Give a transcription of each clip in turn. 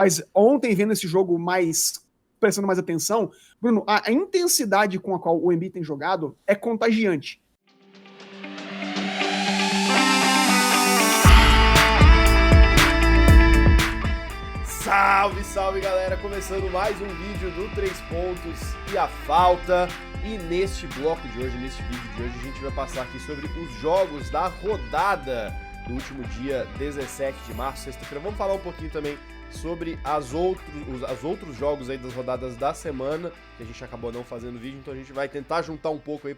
Mas ontem, vendo esse jogo mais, prestando mais atenção, Bruno, a intensidade com a qual o Embiid tem jogado é contagiante. Salve, salve galera, começando mais um vídeo do 3 pontos e a falta. E neste bloco de hoje, neste vídeo de hoje, a gente vai passar aqui sobre os jogos da rodada do último dia 17 de março, sexta-feira. Vamos falar um pouquinho também sobre os outros jogos aí das rodadas da semana, que a gente acabou não fazendo vídeo, então a gente vai tentar juntar um pouco aí,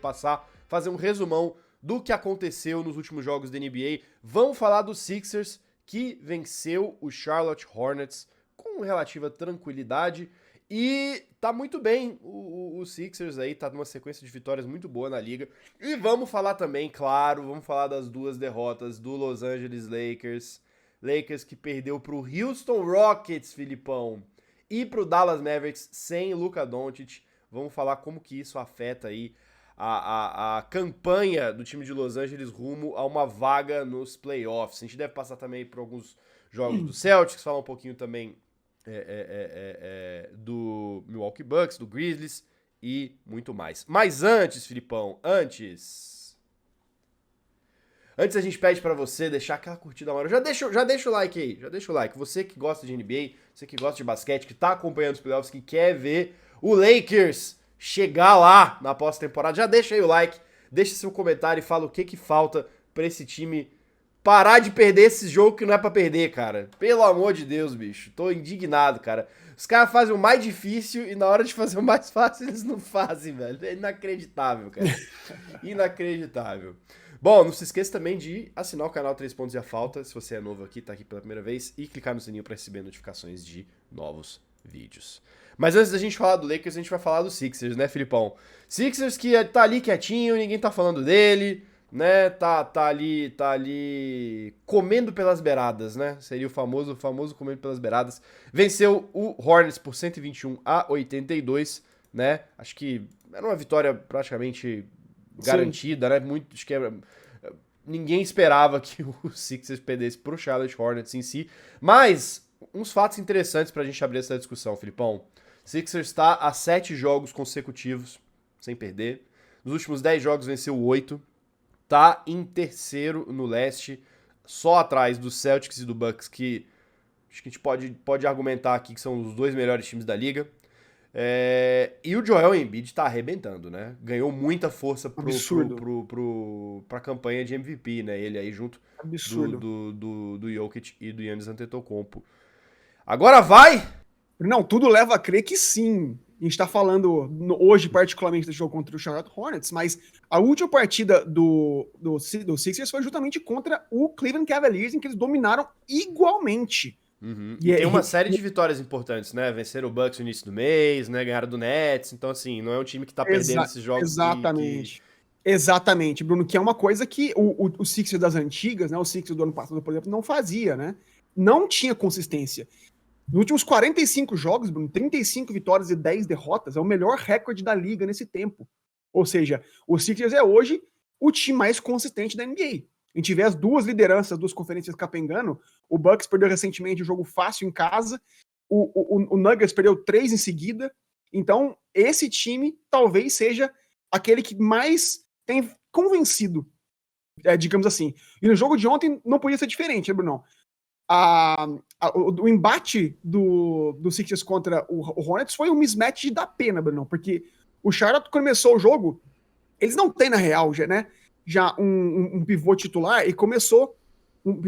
fazer um resumão do que aconteceu nos últimos jogos da NBA. Vamos falar dos Sixers, que venceu o Charlotte Hornets com relativa tranquilidade e tá muito bem. O Sixers aí tá numa sequência de vitórias muito boa na liga. E vamos falar também, claro, vamos falar das duas derrotas do Los Angeles Lakers. Lakers que perdeu pro Houston Rockets, Filipão, e pro Dallas Mavericks sem Luka Doncic. Vamos falar como que isso afeta aí a campanha do time de Los Angeles rumo a uma vaga nos playoffs. A gente deve passar também por alguns jogos do Celtics, falar um pouquinho também do Milwaukee Bucks, do Grizzlies e muito mais. Mas antes, Filipão, antes a gente pede pra você deixar aquela curtida maior. Já deixa o like aí, já deixa o like. Você que gosta de NBA, você que gosta de basquete, que tá acompanhando os playoffs, que quer ver o Lakers chegar lá na pós-temporada, já deixa aí o like, deixa seu comentário e fala o que falta pra esse time parar de perder esse jogo que não é pra perder, cara. Pelo amor de Deus, bicho. Tô indignado, cara. Os caras fazem o mais difícil e na hora de fazer o mais fácil eles não fazem, velho. É inacreditável, cara. Inacreditável. Bom, não se esqueça também de assinar o canal 3 Pontos e a Falta, se você é novo aqui, tá aqui pela primeira vez, e clicar no sininho pra receber notificações de novos vídeos. Mas antes da gente falar do Lakers, a gente vai falar do Sixers, né, Filipão? Sixers que tá ali quietinho, ninguém tá falando dele, né, tá ali comendo pelas beiradas, né, seria o famoso comendo pelas beiradas. Venceu o Hornets por 121-82, né, acho que era uma vitória praticamente garantida, né, acho que ninguém esperava que o Sixers perdesse pro Charlotte Hornets em si, mas uns fatos interessantes pra gente abrir essa discussão, Filipão. Sixers está a 7 jogos consecutivos sem perder. Nos últimos 10 jogos venceu 8. Tá em terceiro no leste, só atrás do Celtics e do Bucks, que acho que a gente pode argumentar aqui que são os dois melhores times da liga. E o Joel Embiid tá arrebentando, né? Ganhou muita força pra campanha de MVP, né? Ele aí junto do Jokic e do Giannis Antetokounmpo. Agora vai! Não, tudo leva a crer que sim. A gente tá falando hoje particularmente do jogo contra o Charlotte Hornets, mas a última partida do Sixers foi justamente contra o Cleveland Cavaliers, em que eles dominaram igualmente. Uhum. E tem uma série de vitórias importantes, né? Venceram o Bucks no início do mês, né? Ganharam do Nets, então assim, não é um time que tá perdendo esses jogos. Exatamente. Exatamente, Bruno, que é uma coisa que o Sixers das antigas, né? O Sixers do ano passado, por exemplo, não fazia, né? Não tinha consistência. Nos últimos 45 jogos, Bruno, 35 vitórias e 10 derrotas, é o melhor recorde da liga nesse tempo. Ou seja, o Sixers é hoje o time mais consistente da NBA. A gente vê as duas lideranças, as duas conferências capengando. O Bucks perdeu recentemente um jogo fácil em casa, o Nuggets perdeu 3 em seguida. Então, esse time talvez seja aquele que mais tem convencido, digamos assim. E no jogo de ontem não podia ser diferente, né, Bruno? O embate do Sixers contra o Hornets foi um mismatch da pena, Bruno, porque o Charlotte começou o jogo, eles não têm na real, já um pivô titular, e começou um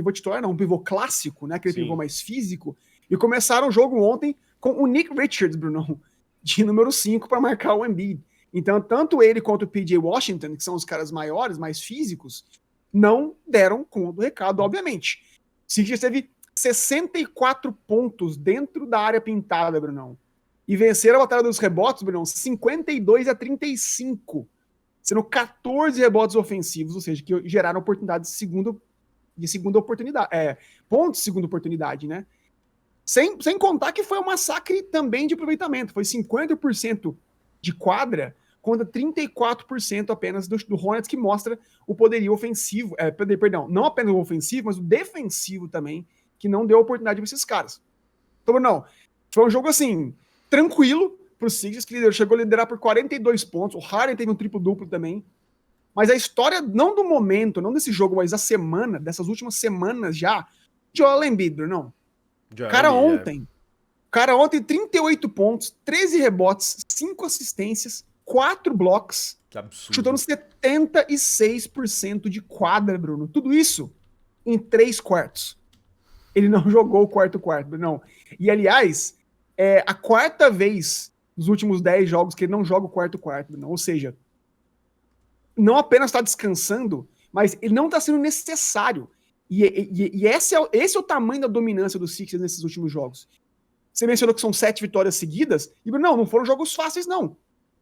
pivô clássico, né, aquele Sim. Pivô mais físico, e começaram o jogo ontem com o Nick Richards, Bruno, de número 5 para marcar o Embiid. Então, tanto ele quanto o PJ Washington, que são os caras maiores, mais físicos, não deram conta do recado, obviamente. Sixers teve 64 pontos dentro da área pintada, Brunão. E venceram a batalha dos rebotes, Brunão, 52-35. Sendo 14 rebotes ofensivos, ou seja, que geraram oportunidades de segunda oportunidade. Pontos de segunda oportunidade, né? Sem contar que foi um massacre também de aproveitamento. Foi 50% de quadra contra 34% apenas do Hornets, que mostra o poderio ofensivo, perdão, não apenas o ofensivo, mas o defensivo também, que não deu oportunidade para esses caras. Então, não, foi um jogo, assim, tranquilo pro Sixers, que chegou a liderar por 42 pontos. O Harden teve um triplo-duplo também. Mas a história, não do momento, não desse jogo, mas da semana, dessas últimas semanas já, Joel Embiid, não. Joel Embiid, O cara ontem, 38 pontos, 13 rebotes, 5 assistências, 4 blocos, que absurdo. chutando 76% de quadra, Bruno. Tudo isso em 3 quartos. Ele não jogou o quarto, não. E, aliás, é a quarta vez nos últimos 10 jogos que ele não joga o quarto, não. Ou seja, não apenas está descansando, mas ele não está sendo necessário. E esse é o tamanho da dominância do Sixers nesses últimos jogos. Você mencionou que são 7 vitórias seguidas, e não foram jogos fáceis, não.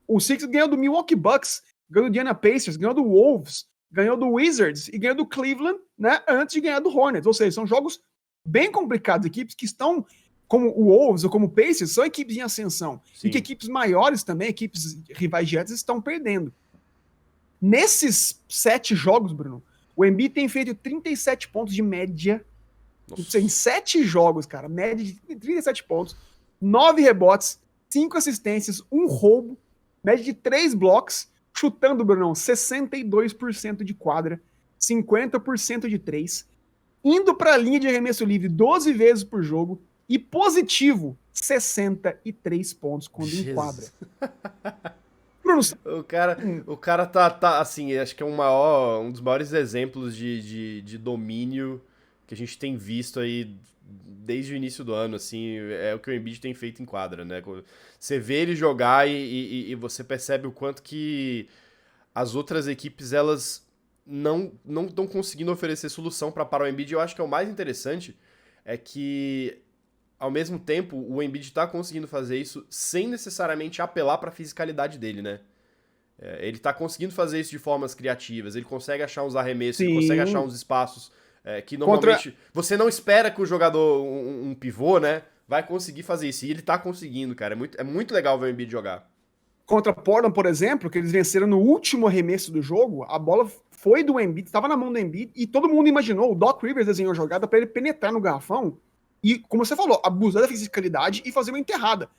O Sixers ganhou do Milwaukee Bucks, ganhou do Indiana Pacers, ganhou do Wolves, ganhou do Wizards e ganhou do Cleveland, né, antes de ganhar do Hornets. Ou seja, são jogos bem complicados, equipes que estão, como o Wolves ou como o Pacers, são equipes em ascensão. Sim. E que equipes maiores também, equipes rivais diretas, estão perdendo. Nesses 7 jogos, Bruno, o Embiid tem feito 37 pontos de média. Nossa. Em 7 jogos, cara, média de 37 pontos, 9 rebotes, 5 assistências, 1 roubo, média de 3 blocos, chutando, Brunão, 62% de quadra, 50% de 3, indo para a linha de arremesso livre 12 vezes por jogo e positivo 63 pontos quando em quadra. Bruno, o cara tá assim, acho que é um dos maiores exemplos de domínio que a gente tem visto aí desde o início do ano, assim, é o que o Embiid tem feito em quadra, né? Você vê ele jogar e você percebe o quanto que as outras equipes, elas não estão conseguindo oferecer solução para parar o Embiid. Eu acho que é o mais interessante é que, ao mesmo tempo, o Embiid tá conseguindo fazer isso sem necessariamente apelar para a fisicalidade dele, né? Ele tá conseguindo fazer isso de formas criativas, ele consegue achar uns arremessos, ele consegue achar uns espaços que normalmente você não espera que o jogador, um pivô, né, vai conseguir fazer isso. E ele tá conseguindo, cara. É muito legal ver o Embiid jogar. Contra Portland, por exemplo, que eles venceram no último arremesso do jogo, a bola foi do Embiid, estava na mão do Embiid, e todo mundo imaginou, o Doc Rivers desenhou a jogada para ele penetrar no garrafão e, como você falou, abusar da fisicalidade e fazer uma enterrada.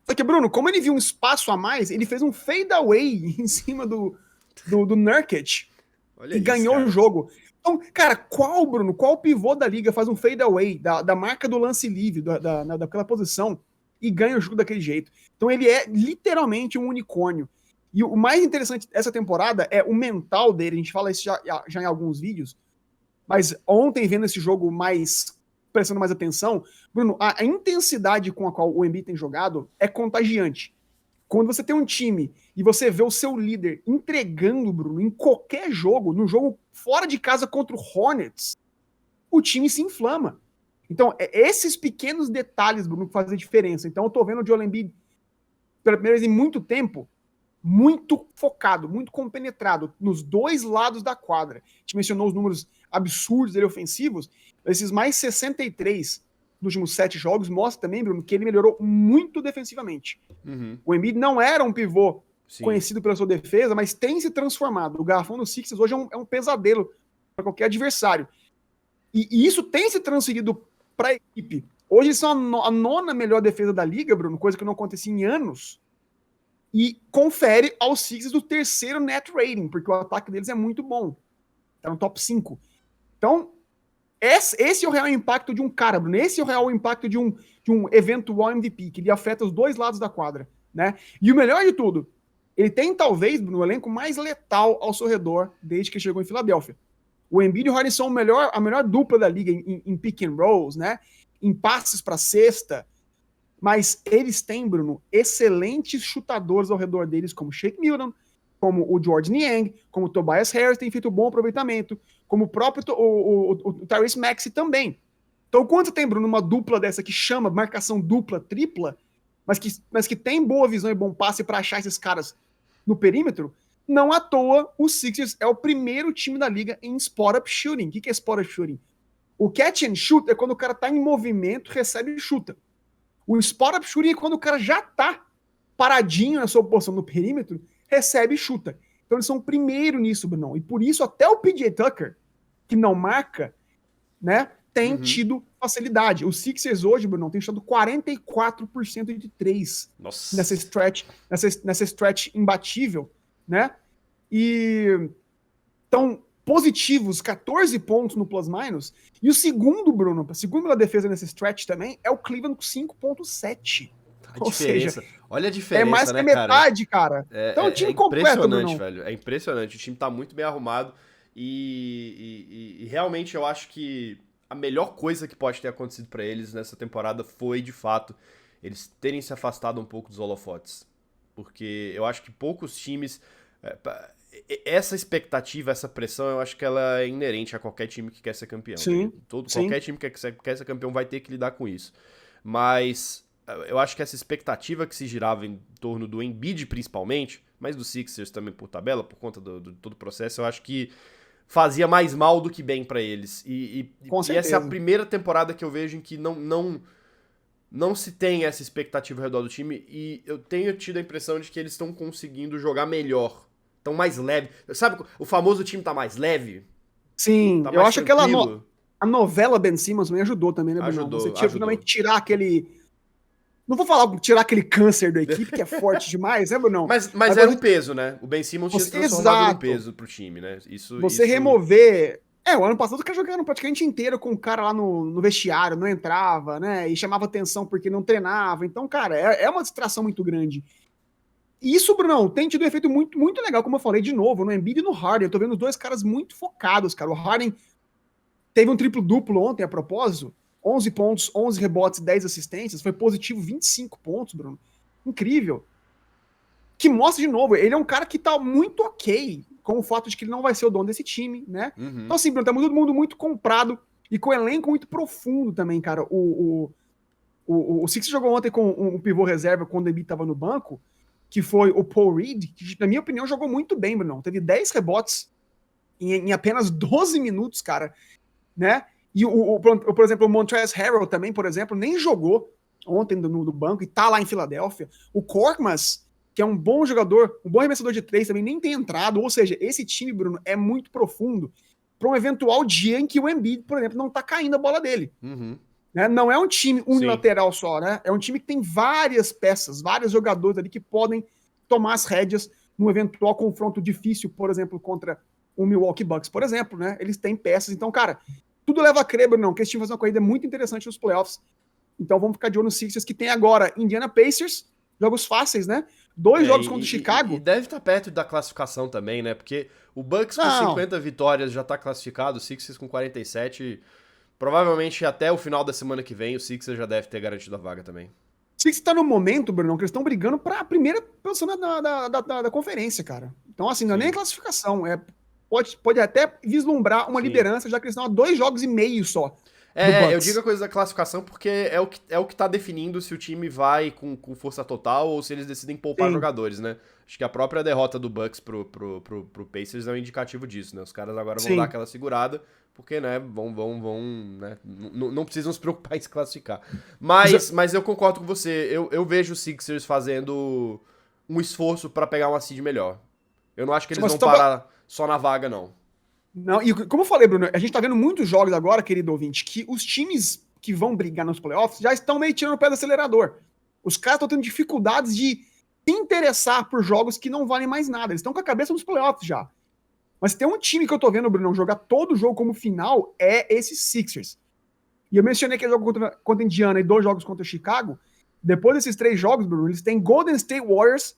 Só que, Bruno, como ele viu um espaço a mais, ele fez um fade away em cima do Nurkic e ganhou o jogo. Então, cara, qual pivô da liga faz um fade away da marca do lance livre, daquela posição, e ganha o jogo daquele jeito? Então ele é literalmente um unicórnio. E o mais interessante dessa temporada é o mental dele. A gente fala isso já em alguns vídeos, mas ontem, vendo esse jogo prestando mais atenção, Bruno, a intensidade com a qual o Embiid tem jogado é contagiante. Quando você tem um time e você vê o seu líder entregando, Bruno, em qualquer jogo, no jogo fora de casa contra o Hornets, o time se inflama. Então, esses pequenos detalhes, Bruno, que fazem a diferença. Então, eu tô vendo o Joel Embiid, pela primeira vez em muito tempo, muito focado, muito compenetrado nos dois lados da quadra. A gente mencionou os números absurdos dele ofensivos, esses mais 63 nos últimos 7 jogos mostra também, Bruno, que ele melhorou muito defensivamente. Uhum. O Embiid não era um pivô conhecido pela sua defesa, mas tem se transformado. O garrafão do Sixers hoje é um pesadelo para qualquer adversário. E isso tem se transferido para a equipe. Hoje eles são a 9ª melhor defesa da liga, Bruno, coisa que não acontecia em anos. E confere aos Sixers o 3º net rating, porque o ataque deles é muito bom. Tá no top 5. Então, esse é o real impacto de um cara, Bruno. Esse é o real impacto de um eventual MVP, que ele afeta os dois lados da quadra, né? E o melhor de tudo, ele tem talvez, Bruno, o elenco mais letal ao seu redor desde que chegou em Filadélfia. O Embiid e o Harden são a melhor dupla da liga em pick and rolls, né? Em passes para cesta. Mas eles têm, Bruno, excelentes chutadores ao redor deles, como Shake Milton, como o George Niang, como o Tobias Harris, tem feito bom aproveitamento, como o próprio o Tyrese Maxey também. Então, quando você tem, Bruno, uma dupla dessa que chama marcação dupla, tripla, mas que tem boa visão e bom passe para achar esses caras no perímetro, não à toa o Sixers é o primeiro time da liga em spot-up shooting. O que é spot-up shooting? O catch and shoot é quando o cara tá em movimento, recebe e chuta. O spot-up shooting é quando o cara já tá paradinho na sua posição no perímetro, recebe e chuta. Então eles são o primeiro nisso, Bruno. E por isso até o PJ Tucker, que não marca, né, tem tido facilidade. O Sixers hoje, Bruno, tem chutado 44% de 3 Nossa. nessa stretch imbatível, né? E estão positivos 14 pontos no plus-minus. E o segundo, Bruno, a segunda defesa nessa stretch também é o Cleveland com 5,7. Ou seja, olha a diferença, mais que né, metade, cara. Então, o time completo, impressionante, velho. É impressionante. O time tá muito bem arrumado. E realmente eu acho que a melhor coisa que pode ter acontecido pra eles nessa temporada foi, de fato, eles terem se afastado um pouco dos holofotes. Porque eu acho que poucos times... Essa expectativa, essa pressão, eu acho que ela é inerente a qualquer time que quer ser campeão. Sim, Né? Qualquer time que quer ser campeão vai ter que lidar com isso. Mas eu acho que essa expectativa que se girava em torno do Embiid principalmente, mas do Sixers também por tabela, por conta do todo o processo, eu acho que fazia mais mal do que bem pra eles. E essa é a primeira temporada que eu vejo em que não se tem essa expectativa ao redor do time, e eu tenho tido a impressão de que eles estão conseguindo jogar melhor. Estão mais leve. Sabe, o famoso time tá mais leve? Sim, tá eu acho que tranquilo. a novela Ben Simmons me ajudou também, né, Bruno? Você finalmente tirar aquele... Não vou falar tirar aquele câncer da equipe, que é forte demais, né, Bruno? Mas era um peso, né? O Ben Simmons tinha se transformado num peso pro time, né? Remover... o ano passado o cara jogando praticamente inteiro com o cara lá no vestiário, não entrava, né? E chamava atenção porque não treinava. Então, cara, é uma distração muito grande. E isso, Brunão, tem tido um efeito muito, muito legal, como eu falei de novo, no Embiid e no Harden. Eu tô vendo os dois caras muito focados, cara. O Harden teve um triplo-duplo ontem, a propósito. 11 pontos, 11 rebotes, 10 assistências. Foi positivo 25 pontos, Bruno. Incrível. Que mostra, de novo, ele é um cara que tá muito ok com o fato de que ele não vai ser o dono desse time, né? Uhum. Então, assim, Bruno, tá todo mundo muito comprado e com um elenco muito profundo também, cara. O Sixers jogou ontem com um pivô reserva quando o Embiid tava no banco, que foi o Paul Reed, que, na minha opinião, jogou muito bem, Bruno. Teve 10 rebotes em apenas 12 minutos, cara, né? E, por exemplo, o Montrezl Harrell também, por exemplo, nem jogou ontem no banco e tá lá em Filadélfia. O Korkmaz, que é um bom jogador, um bom arremessador de 3, também nem tem entrado. Ou seja, esse time, Bruno, é muito profundo para um eventual dia em que o Embiid, por exemplo, não tá caindo a bola dele. Uhum. Né? Não é um time unilateral só, né? É um time que tem várias peças, vários jogadores ali que podem tomar as rédeas num eventual confronto difícil, por exemplo, contra o Milwaukee Bucks, por exemplo, né? Eles têm peças. Então, cara, tudo leva a crer, não, que esse time vai fazer uma corrida muito interessante nos playoffs. Então vamos ficar de olho no Sixers, que tem agora Indiana Pacers, jogos fáceis, né? 2 jogos contra o Chicago. E deve estar perto da classificação também, né? Porque o Bucks com 50 vitórias já tá classificado, o Sixers com 47... Provavelmente até o final da semana que vem o Sixers já deve ter garantido a vaga também. O Sixers tá no momento, Bruno, que eles estão brigando pra primeira posição da conferência, cara. Então, assim, não é nem a classificação. Pode até vislumbrar uma liderança, já que eles estão a 2 jogos e meio só. Eu digo a coisa da classificação porque é o que tá definindo se o time vai com força total ou se eles decidem poupar jogadores, né? Acho que a própria derrota do Bucks pro Pacers é um indicativo disso, né? Os caras agora vão dar aquela segurada, porque, né, né? Não precisam se preocupar em se classificar. Mas eu concordo com você, eu vejo os Sixers fazendo um esforço pra pegar uma seed melhor. Eu não acho que eles vão parar só na vaga, não. Não, e como eu falei, Bruno, a gente tá vendo muitos jogos agora, querido ouvinte, que os times que vão brigar nos playoffs já estão meio tirando o pé do acelerador. Os caras estão tendo dificuldades de se interessar por jogos que não valem mais nada. Eles estão com a cabeça nos playoffs já. Mas tem um time que eu tô vendo, Bruno, jogar todo jogo como final, é esse Sixers. E eu mencionei que jogo contra Indiana e 2 jogos contra o Chicago. Depois desses 3 jogos, Bruno, eles têm Golden State Warriors,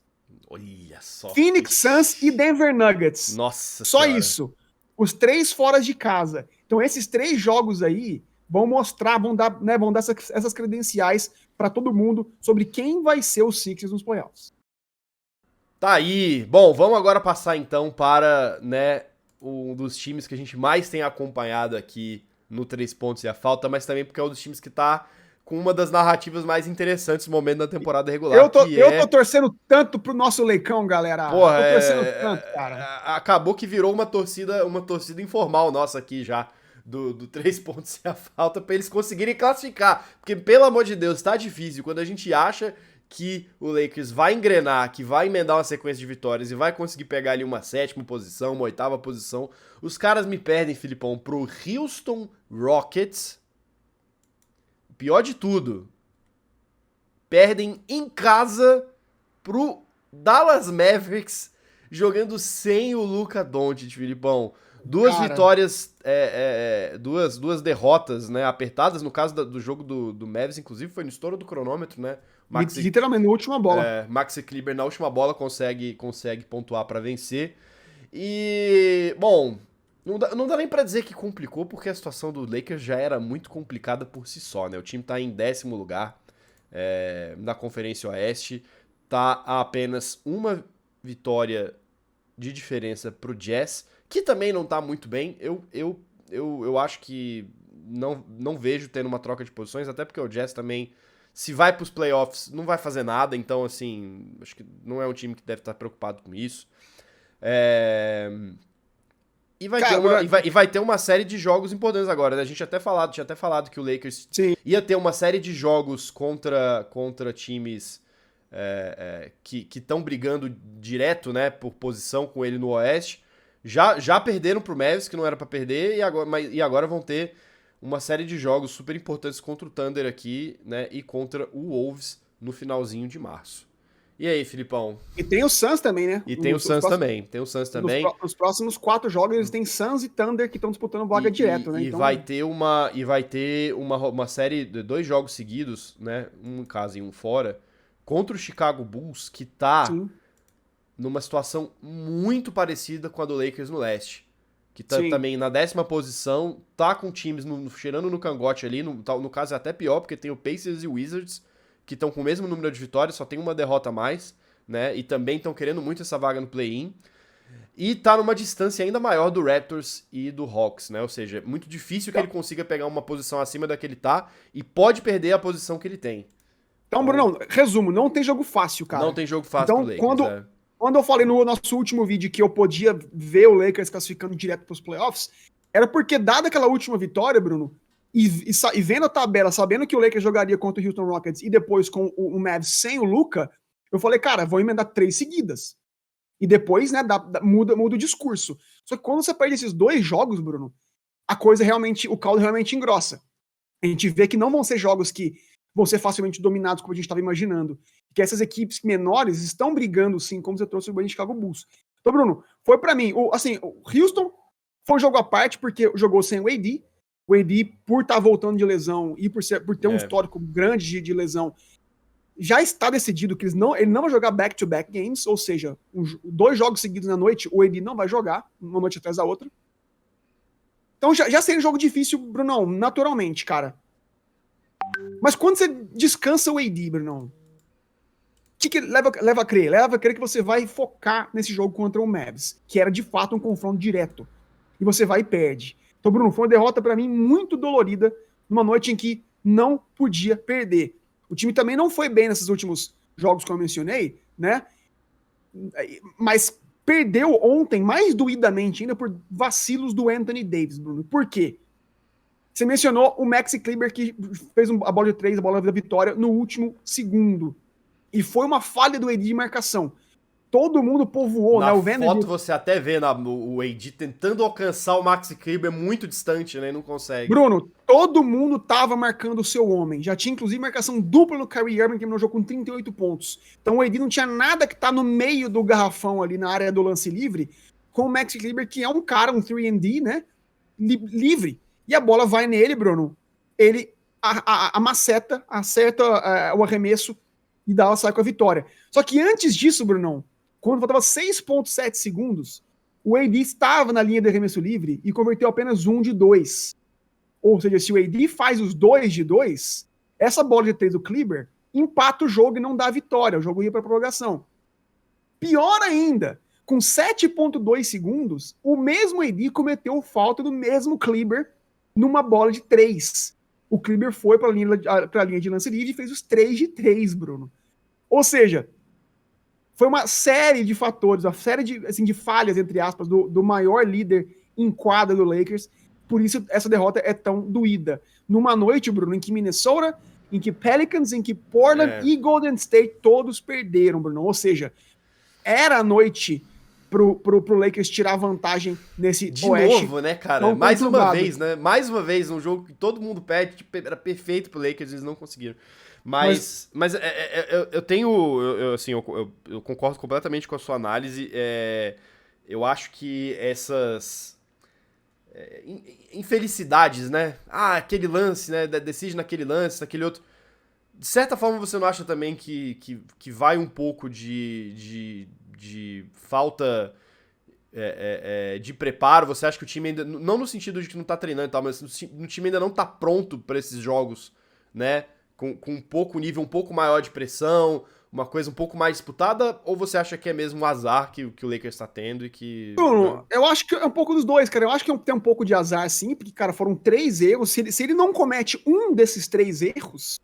olha só, Phoenix Suns e Denver Nuggets. Nossa Só senhora. isso. Os 3 fora de casa. Então esses 3 jogos aí vão mostrar, vão dar essas credenciais para todo mundo sobre quem vai ser o Sixers nos playoffs. Tá aí. Bom, vamos agora passar então para, né, um dos times que a gente mais tem acompanhado aqui no 3 pontos e a falta, mas também porque é um dos times que tá com uma das narrativas mais interessantes no momento da temporada regular. Eu tô torcendo tanto pro nosso Leicão, galera. Porra, tô torcendo tanto, cara. Acabou que virou uma torcida informal nossa aqui já, do 3 pontos e a falta, pra eles conseguirem classificar. Porque, pelo amor de Deus, tá difícil. Quando a gente acha que o Lakers vai engrenar, que vai emendar uma sequência de vitórias e vai conseguir pegar ali uma 7ª posição, uma 8ª posição, os caras me perdem, Filipão, pro Houston Rockets pior de tudo, perdem em casa pro Dallas Mavericks, jogando sem o Luka Doncic, Filipão. Duas vitórias, duas derrotas, né, apertadas. No caso do jogo do Mavericks, inclusive, foi no estouro do cronômetro, né? Literalmente, na última bola. Maxi Kleber, na última bola, consegue pontuar pra vencer. E, bom, não dá nem pra dizer que complicou, porque a situação do Lakers já era muito complicada por si só, né? O time tá em 10º lugar na Conferência Oeste, tá a apenas uma vitória de diferença pro Jazz, que também não tá muito bem. Eu acho que não vejo tendo uma troca de posições, até porque o Jazz também, se vai pros playoffs, não vai fazer nada, então, assim, acho que não é um time que deve estar preocupado com isso. E vai ter uma série de jogos importantes agora, né? A gente tinha até falado que o Lakers ia ter uma série de jogos contra times que estão brigando direto, né, por posição com ele no Oeste. Já perderam pro Mavericks, que não era pra perder, e agora vão ter uma série de jogos super importantes contra o Thunder aqui, né, e contra o Wolves no finalzinho de março. E aí, Filipão? E tem o Suns também, né? E tem o Suns também. Nos próximos 4 jogos, eles têm Suns e Thunder que estão disputando vaga direto, né? Então... vai ter uma série de 2 jogos seguidos, né? Um em casa e um fora, contra o Chicago Bulls, que tá numa situação muito parecida com a do Lakers no leste. Que tá também na 10ª posição, tá com times cheirando no cangote ali, no caso é até pior, porque tem o Pacers e o Wizards, que estão com o mesmo número de vitórias, só tem uma derrota a mais, né? E também estão querendo muito essa vaga no play-in. E tá numa distância ainda maior do Raptors e do Hawks, né? Ou seja, é muito difícil que ele consiga pegar uma posição acima da que ele tá e pode perder a posição que ele tem. Então, Bruno, resumo, não tem jogo fácil, cara. Não tem jogo fácil pro Lakers, Quando eu falei no nosso último vídeo que eu podia ver o Lakers classificando direto pros playoffs, era porque, dada aquela última vitória, Bruno, e vendo a tabela, sabendo que o Lakers jogaria contra o Houston Rockets e depois com o Mavs sem o Luka, eu falei, cara, vou emendar 3 seguidas. E depois, né, muda o discurso. Só que quando você perde esses 2 jogos, Bruno, o caldo realmente engrossa. A gente vê que não vão ser jogos que vão ser facilmente dominados como a gente estava imaginando. Que essas equipes menores estão brigando, sim, como você trouxe o Chicago Bulls. Então, Bruno, foi pra mim, o Houston foi um jogo à parte porque jogou sem o AD. O AD, por estar voltando de lesão e por ter um histórico grande de lesão, já está decidido que ele não vai jogar back-to-back games, ou seja, 2 jogos seguidos na noite, o AD não vai jogar, uma noite atrás da outra. Então já seria um jogo difícil, Brunão, naturalmente, cara. Mas quando você descansa o AD, Brunão, o que leva a crer? Leva a crer que você vai focar nesse jogo contra o Mavs, que era de fato um confronto direto. E você vai e perde. Então, Bruno, foi uma derrota pra mim muito dolorida, numa noite em que não podia perder. O time também não foi bem nesses últimos jogos que eu mencionei, né? Mas perdeu ontem, mais doidamente ainda, por vacilos do Anthony Davis, Bruno. Por quê? Você mencionou o Maxi Kleber, que fez a bola de 3, a bola da vitória, no último segundo. E foi uma falha do AD de marcação. Todo mundo povoou, né? O foto você até vê o AD tentando alcançar o Maxi Kleber muito distante, né? E não consegue. Bruno, todo mundo tava marcando o seu homem. Já tinha, inclusive, marcação dupla no Kyrie Irving, que terminou o jogo com 38 pontos. Então o AD não tinha nada que tá no meio do garrafão ali, na área do lance livre, com o Maxi Kleber, que é um cara, um 3&D, né? Livre. E a bola vai nele, Bruno. Ele acerta o arremesso e Dallas sai com a vitória. Só que antes disso, Brunão, quando faltava 6,7 segundos, o AD estava na linha de arremesso livre e converteu apenas 1 de 2. Ou seja, se o AD faz os 2 de 2, essa bola de 3 do Kleber empata o jogo e não dá a vitória. O jogo ia para a prorrogação. Pior ainda, com 7,2 segundos, o mesmo AD cometeu falta do mesmo Kleber numa bola de 3. O Kleber foi para a linha de lance livre e fez os 3 de 3, Bruno. Ou seja, foi uma série de fatores, uma série de falhas, entre aspas, do maior líder em quadra do Lakers. Por isso, essa derrota é tão doída. Numa noite, Bruno, em que Minnesota, em que Pelicans, em que Portland e Golden State todos perderam, Bruno. Ou seja, era a noite pro Lakers tirar vantagem nesse De Oeste. novo, né, cara? Tão Mais uma conturbado. vez, né? Mais uma vez, um jogo que todo mundo pede, tipo, era perfeito pro Lakers, eles não conseguiram. Mas eu tenho, assim, eu concordo completamente com a sua análise. Eu acho que essas infelicidades, né? Ah, aquele lance, né? Decide naquele lance, naquele outro. De certa forma, você não acha também que vai um pouco de falta de preparo? Você acha que o time ainda. Não no sentido de que não tá treinando e tal, mas o time ainda não tá pronto pra esses jogos, né? Com um pouco nível um pouco maior de pressão, uma coisa um pouco mais disputada? Ou você acha que é mesmo um azar que o Lakers tá tendo e que. Né? Eu acho que é um pouco dos dois, cara. Eu acho que tem um pouco de azar, sim, porque, cara, foram 3 erros. Se ele não comete um desses 3 erros,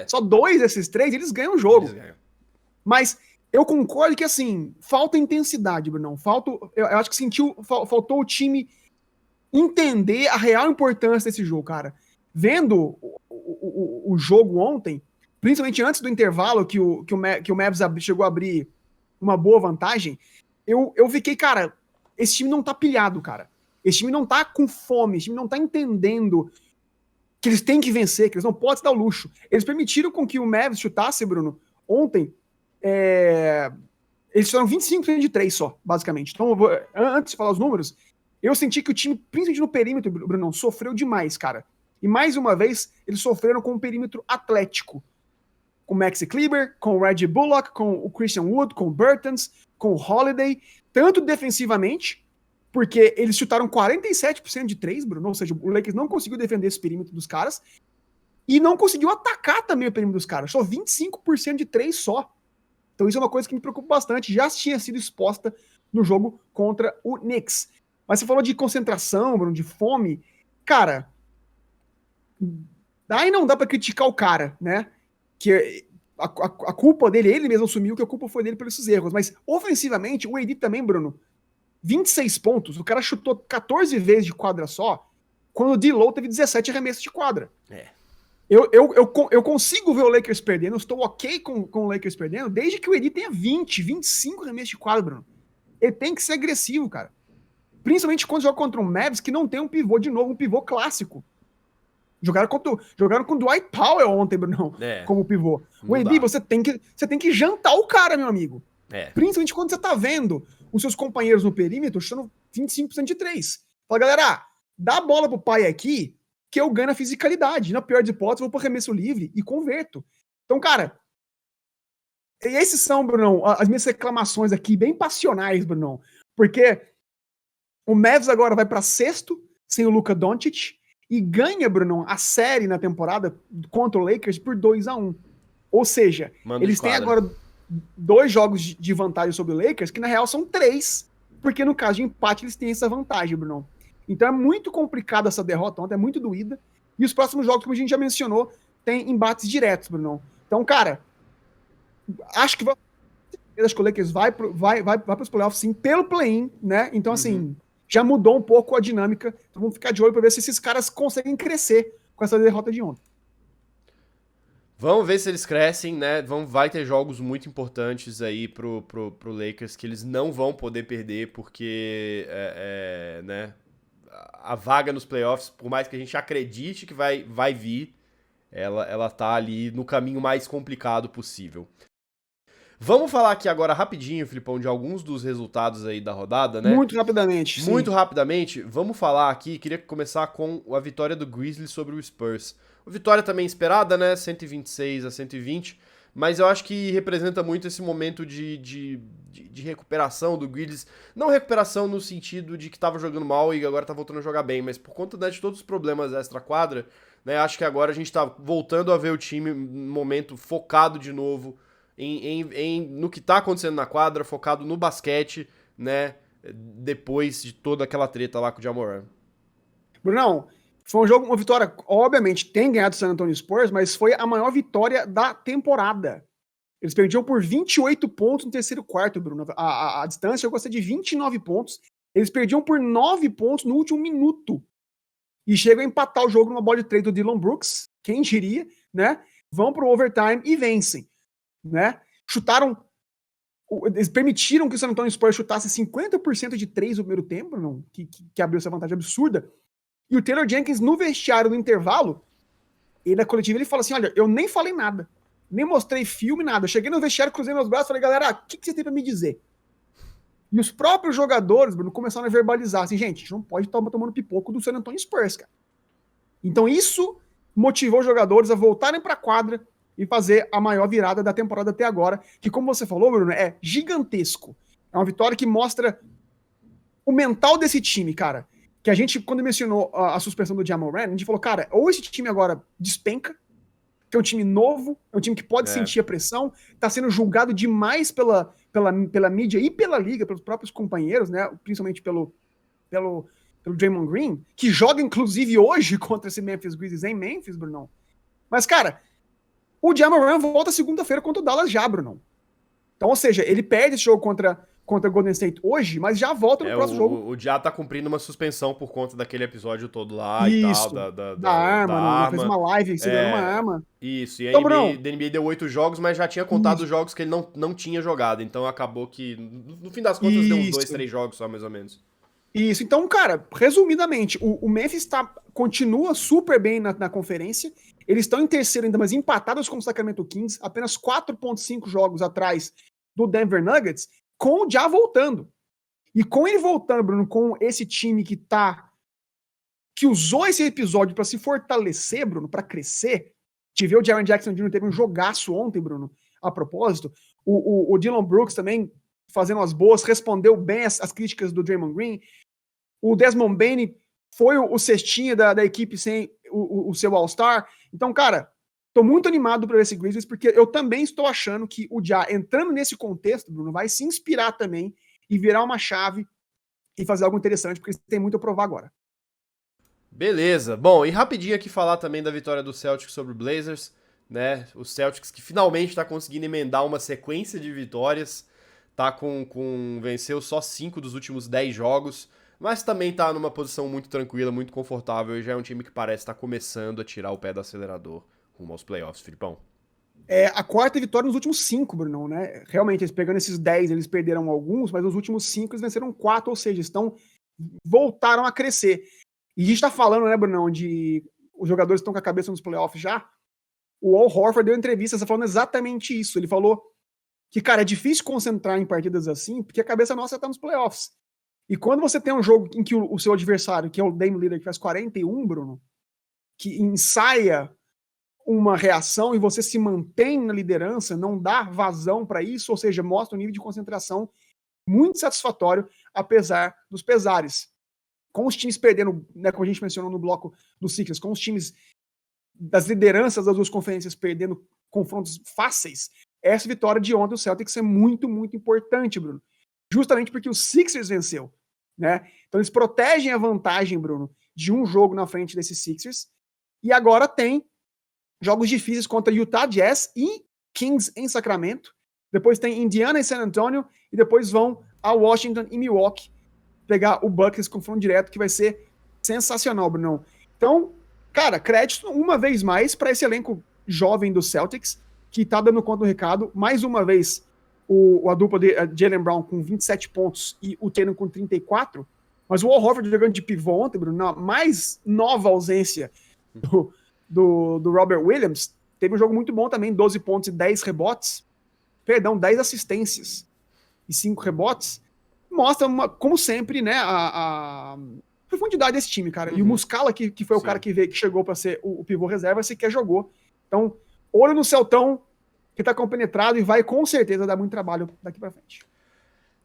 só 2 desses 3, eles ganham o jogo. Eles ganham. Mas eu concordo que, assim, falta intensidade, Brunão. Eu acho que faltou o time entender a real importância desse jogo, cara. Vendo o jogo ontem, principalmente antes do intervalo, que o Mavs chegou a abrir uma boa vantagem, eu fiquei, cara, esse time não tá pilhado, cara. Esse time não tá com fome, esse time não tá entendendo que eles têm que vencer, que eles não podem se dar o luxo. Eles permitiram com que o Mavs chutasse, Bruno, ontem, eles fizeram 25% de 3 só, basicamente. Então, antes de falar os números, eu senti que o time, principalmente no perímetro, Bruno, sofreu demais, cara. E mais uma vez, eles sofreram com um perímetro atlético. Com o Maxi Kleber, com o Reggie Bullock, com o Christian Wood, com o Bertans, com o Holiday, tanto defensivamente, porque eles chutaram 47% de 3, Bruno, ou seja, o Lakers não conseguiu defender esse perímetro dos caras, e não conseguiu atacar também o perímetro dos caras, só 25% de 3 só. Então isso é uma coisa que me preocupa bastante, já tinha sido exposta no jogo contra o Knicks. Mas você falou de concentração, Bruno, de fome, cara, aí não dá pra criticar o cara, né? Que a culpa dele, ele mesmo assumiu que a culpa foi dele pelos erros, mas ofensivamente, o AD também, Bruno, 26 pontos, o cara chutou 14 vezes de quadra só, quando o D-Low teve 17 arremessos de quadra. Eu consigo ver o Lakers perdendo, eu estou ok com o Lakers perdendo, desde que o AD tenha 20, 25 arremessos de quadra, Bruno. Ele tem que ser agressivo, cara. Principalmente quando joga contra um Mavs que não tem um pivô, de novo, um pivô clássico. Jogaram com o Dwight Powell ontem, Bruno, como pivô. O AD, você tem que jantar o cara, meu amigo. Principalmente quando você tá vendo os seus companheiros no perímetro chutando 25% de 3. Fala, galera, dá a bola pro pai aqui que eu ganho a fisicalidade. Na pior das hipóteses, eu vou pro arremesso livre e converto. Então, cara, esses são, Bruno, as minhas reclamações aqui, bem passionais, Bruno. Porque o Mavs agora vai pra sexto, sem o Luka Doncic, e ganha, Bruno, a série na temporada contra o Lakers por 2-1. Ou seja, eles têm agora 2 jogos de vantagem sobre o Lakers, que na real são 3, porque no caso de empate eles têm essa vantagem, Bruno. Então é muito complicado essa derrota ontem, é muito doída. E os próximos jogos, como a gente já mencionou, tem embates diretos, Bruno. Então, cara, acho que o Lakers vai pros playoffs, sim, pelo play-in, né? Então, assim, já mudou um pouco a dinâmica. Então vamos ficar de olho para ver se esses caras conseguem crescer com essa derrota de ontem. Vamos ver se eles crescem, né? Vai ter jogos muito importantes aí pro Lakers que eles não vão poder perder, porque né, a vaga nos playoffs, por mais que a gente acredite que vai vir, ela tá ali no caminho mais complicado possível. Vamos falar aqui agora rapidinho, Filipão, de alguns dos resultados aí da rodada, né? Muito rapidamente. Muito rapidamente, vamos falar aqui, queria começar com a vitória do Grizzlies sobre o Spurs. Uma vitória também esperada, né? 126-120, mas eu acho que representa muito esse momento de recuperação do Grizzlies. Não recuperação no sentido de que tava jogando mal e agora tá voltando a jogar bem, mas por conta, né, de todos os problemas extra-quadra, né? Acho que agora a gente tá voltando a ver o time num momento focado de novo no que tá acontecendo na quadra, focado no basquete, né? Depois de toda aquela treta lá com o Ja Morant. Brunão, foi uma vitória, obviamente, tem ganhado o San Antonio Spurs, mas foi a maior vitória da temporada. Eles perdiam por 28 pontos no terceiro quarto, Bruno. A distância chegou a ser de 29 pontos. Eles perdiam por 9 pontos no último minuto. E chegam a empatar o jogo numa bola de 3 do Dillon Brooks, quem diria, né? Vão pro overtime e vencem, né? Chutaram Eles permitiram que o San Antonio Spurs chutasse 50% de 3 no primeiro tempo, não, que abriu essa vantagem absurda. E o Taylor Jenkins, no vestiário, no intervalo, ele na coletiva, ele fala assim, olha, eu nem falei nada, nem mostrei filme, nada. Eu cheguei no vestiário, cruzei meus braços e falei, galera, o que você tem pra me dizer? E os próprios jogadores, Bruno, começaram a verbalizar assim, gente, a gente não pode estar tomando pipoco do San Antonio Spurs, cara. Então isso motivou os jogadores a voltarem pra quadra e fazer a maior virada da temporada até agora, que como você falou, Bruno, é gigantesco. É uma vitória que mostra o mental desse time, cara. Que a gente, quando mencionou a suspensão do Ja Morant, a gente falou, cara, ou esse time agora despenca, que é um time novo, é um time que pode sentir a pressão, tá sendo julgado demais pela mídia e pela liga, pelos próprios companheiros, né, principalmente pelo Draymond Green, que joga inclusive hoje contra esse Memphis Grizzlies em Memphis, Brunão. Mas, cara, o Ja Morant volta segunda-feira contra o Dallas já, Brunão. Então, ou seja, ele perde esse jogo contra o Golden State hoje, mas já volta no próximo jogo. O Ja tá cumprindo uma suspensão por conta daquele episódio todo lá Isso, e tal. Da arma, da não, arma. Fez uma live segurando uma arma. Isso, e a Então, NBA deu 8 jogos, mas já tinha contado os jogos que ele não tinha jogado. Então acabou que, no fim das contas, deu uns 2, 3 jogos só, mais ou menos. Isso, então, cara, resumidamente, o Memphis continua super bem na conferência. Eles estão em terceiro ainda, mas empatados com o Sacramento Kings, apenas 4,5 jogos atrás do Denver Nuggets, com o Ja voltando. E com ele voltando, Bruno, com esse time que usou esse episódio para se fortalecer, Bruno, para crescer. Te ver o Jaren Jackson Jr. teve um jogaço ontem, Bruno, a propósito. O Dillon Brooks também fazendo as boas, respondeu bem as críticas do Draymond Green. O Desmond Bane foi o cestinha da equipe sem o seu All-Star. Então, cara, tô muito animado para esse Grizzlies, porque eu também estou achando que o Ja, entrando nesse contexto, Bruno, vai se inspirar também e virar uma chave e fazer algo interessante, porque tem muito a provar agora. Beleza. Bom, e rapidinho aqui falar também da vitória do Celtics sobre o Blazers, né? O Celtics que finalmente tá conseguindo emendar uma sequência de vitórias, tá venceu só 5 dos últimos 10 jogos, mas também tá numa posição muito tranquila, muito confortável, e já é um time que parece estar começando a tirar o pé do acelerador rumo aos playoffs, Filipão. É a quarta vitória nos últimos 5, Brunão, né? Realmente, eles pegando esses 10, eles perderam alguns, mas nos últimos 5 eles venceram 4, ou seja, voltaram a crescer. E a gente tá falando, né, Brunão, de os jogadores estão com a cabeça nos playoffs já. O Al Horford deu entrevista falando exatamente isso. Ele falou que, cara, é difícil concentrar em partidas assim, porque a cabeça nossa tá nos playoffs. E quando você tem um jogo em que o seu adversário, que é o Dame Lillard, que faz 41, Bruno, que ensaia uma reação e você se mantém na liderança, não dá vazão para isso, ou seja, mostra um nível de concentração muito satisfatório, apesar dos pesares. Com os times perdendo, né, como a gente mencionou no bloco do Sixers, com os times das lideranças das duas conferências perdendo confrontos fáceis, essa vitória de ontem do Celtics é muito, muito importante, Bruno. Justamente porque o Sixers venceu, né? Então eles protegem a vantagem, Bruno, de um jogo na frente desses Sixers, e agora tem jogos difíceis contra Utah Jazz e Kings em Sacramento, depois tem Indiana e San Antonio, e depois vão a Washington e Milwaukee pegar o Bucks confronto direto, que vai ser sensacional, Brunão. Então, cara, crédito uma vez mais para esse elenco jovem do Celtics, que tá dando conta do recado, mais uma vez a dupla de Jaylen Brown com 27 pontos e o Tatum com 34, mas o Al Horford jogando de pivô ontem, Bruno, na mais nova ausência do Robert Williams, teve um jogo muito bom também, 12 pontos e 10 rebotes, 10 assistências e 5 rebotes, mostra, como sempre, né, a profundidade desse time, cara. E o Muscala, que foi o cara que chegou para ser o pivô reserva, sequer jogou. Então, olho no Celtão, que tá compenetrado e vai com certeza dar muito trabalho daqui pra frente.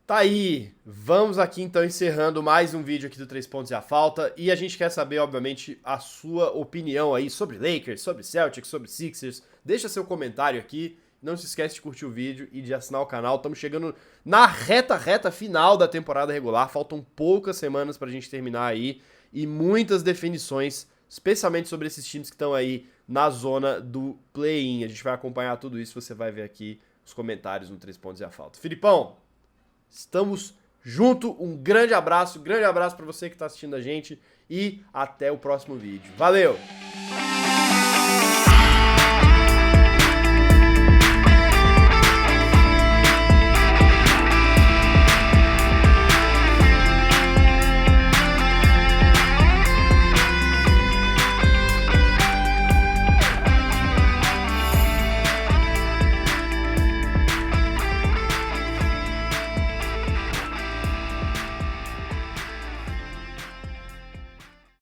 Tá aí, vamos aqui então encerrando mais um vídeo aqui do 3 Pontos e a Falta, e a gente quer saber, obviamente, a sua opinião aí sobre Lakers, sobre Celtics, sobre Sixers. Deixa seu comentário aqui, não se esquece de curtir o vídeo e de assinar o canal. Estamos chegando na reta final da temporada regular, faltam poucas semanas pra gente terminar aí, e muitas definições, especialmente sobre esses times que estão aí na zona do play-in. A gente vai acompanhar tudo isso, você vai ver aqui os comentários no 3 Pontos e a Falta. Filipão, estamos junto, um grande abraço para você que está assistindo a gente e até o próximo vídeo. Valeu!